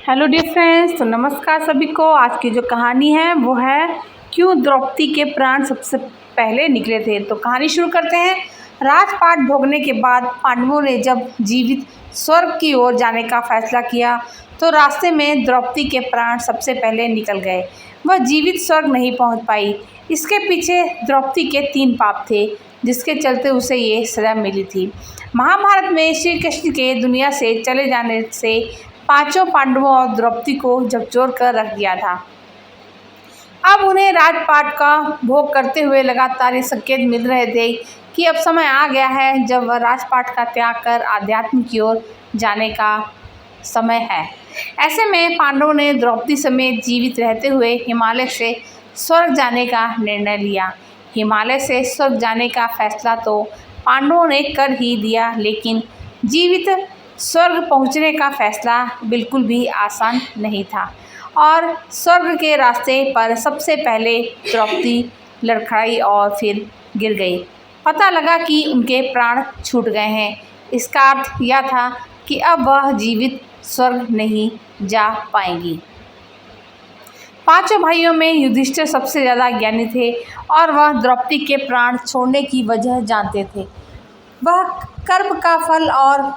Hello dear friends, तो नमस्कार सभी को। आज की जो कहानी है वो है क्यों द्रौपदी के प्राण सबसे पहले निकले थे। तो कहानी शुरू करते हैं। राजपाट भोगने के बाद पांडवों ने जब जीवित स्वर्ग की ओर जाने का फैसला किया तो रास्ते में द्रौपदी के प्राण सबसे पहले निकल गए। वह जीवित स्वर्ग नहीं पहुंच पाई। इसके पीछे द्रौपदी के 3 पाप थे जिसके चलते उसे ये सजा मिली थी। महाभारत में श्री कृष्ण के दुनिया से चले जाने से पांचों पांडवों और द्रौपदी को झकझोर कर रख दिया था। अब उन्हें राजपाट का भोग करते हुए लगातार ये संकेत मिल रहे थे कि अब समय आ गया है जब वह राजपाट का त्याग कर आध्यात्म की ओर जाने का समय है। ऐसे में पांडवों ने द्रौपदी समेत जीवित रहते हुए हिमालय से स्वर्ग जाने का निर्णय लिया। हिमालय से स्वर्ग जाने का फैसला तो पांडवों ने कर ही दिया, लेकिन जीवित स्वर्ग पहुंचने का फैसला बिल्कुल भी आसान नहीं था और स्वर्ग के रास्ते पर सबसे पहले द्रौपदी लड़खड़ाई और फिर गिर गई। पता लगा कि उनके प्राण छूट गए हैं। इसका अर्थ यह था कि अब वह जीवित स्वर्ग नहीं जा पाएंगी। पांचों भाइयों में युधिष्ठिर सबसे ज़्यादा ज्ञानी थे और वह द्रौपदी के प्राण छोड़ने की वजह जानते थे। वह कर्म का फल और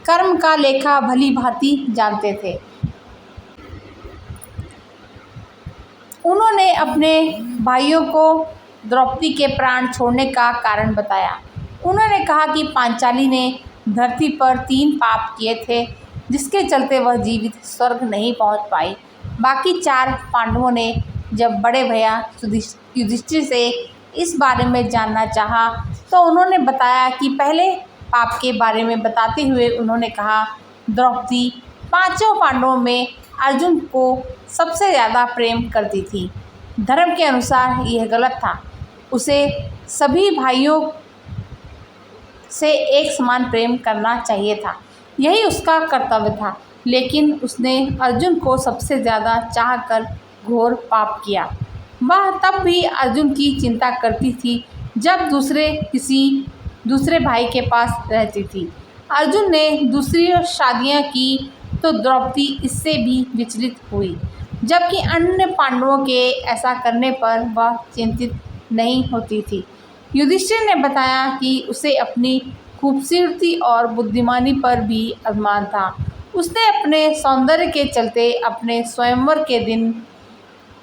कर्म का लेखा भली भांति जानते थे। उन्होंने अपने भाइयों को द्रौपदी के प्राण छोड़ने का कारण बताया। उन्होंने कहा कि पांचाली ने धरती पर 3 पाप किए थे जिसके चलते वह जीवित स्वर्ग नहीं पहुंच पाई। बाकी 4 पांडवों ने जब बड़े भैया युधिष्ठिर से इस बारे में जानना चाहा तो उन्होंने बताया कि पहले पाप के बारे में बताते हुए उन्होंने कहा, द्रौपदी पांचों पांडवों में अर्जुन को सबसे ज़्यादा प्रेम करती थी। धर्म के अनुसार यह गलत था। उसे सभी भाइयों से एक समान प्रेम करना चाहिए था, यही उसका कर्तव्य था। लेकिन उसने अर्जुन को सबसे ज़्यादा चाहकर घोर पाप किया। वह तब भी अर्जुन की चिंता करती थी जब किसी दूसरे भाई के पास रहती थी। अर्जुन ने दूसरी शादियां की तो द्रौपदी इससे भी विचलित हुई, जबकि अन्य पांडवों के ऐसा करने पर वह चिंतित नहीं होती थी। युधिष्ठिर ने बताया कि उसे अपनी खूबसूरती और बुद्धिमानी पर भी अभिमान था। उसने अपने सौंदर्य के चलते अपने स्वयंवर के दिन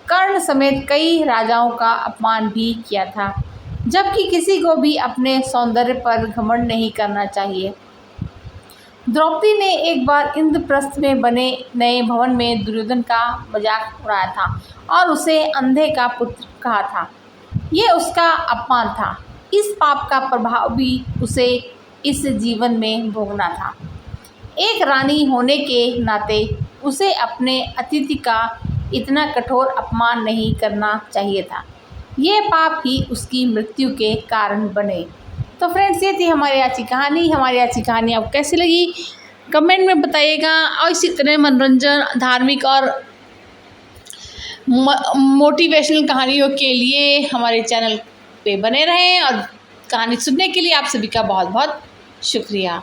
कर्ण समेत कई राजाओं का अपमान भी किया था, जबकि किसी को भी अपने सौंदर्य पर घमंड नहीं करना चाहिए। द्रौपदी ने एक बार इंद्रप्रस्थ में बने नए भवन में दुर्योधन का मजाक उड़ाया था और उसे अंधे का पुत्र कहा था। ये उसका अपमान था। इस पाप का प्रभाव भी उसे इस जीवन में भोगना था। एक रानी होने के नाते उसे अपने अतिथि का इतना कठोर अपमान नहीं करना चाहिए था। ये पाप ही उसकी मृत्यु के कारण बने। तो फ्रेंड्स, ये थी हमारी आज की कहानी। हमारी आज की कहानी आपको कैसी लगी कमेंट में बताइएगा और इसी तरह मनोरंजन, धार्मिक और मोटिवेशनल कहानियों के लिए हमारे चैनल पे बने रहें और कहानी सुनने के लिए आप सभी का बहुत बहुत शुक्रिया।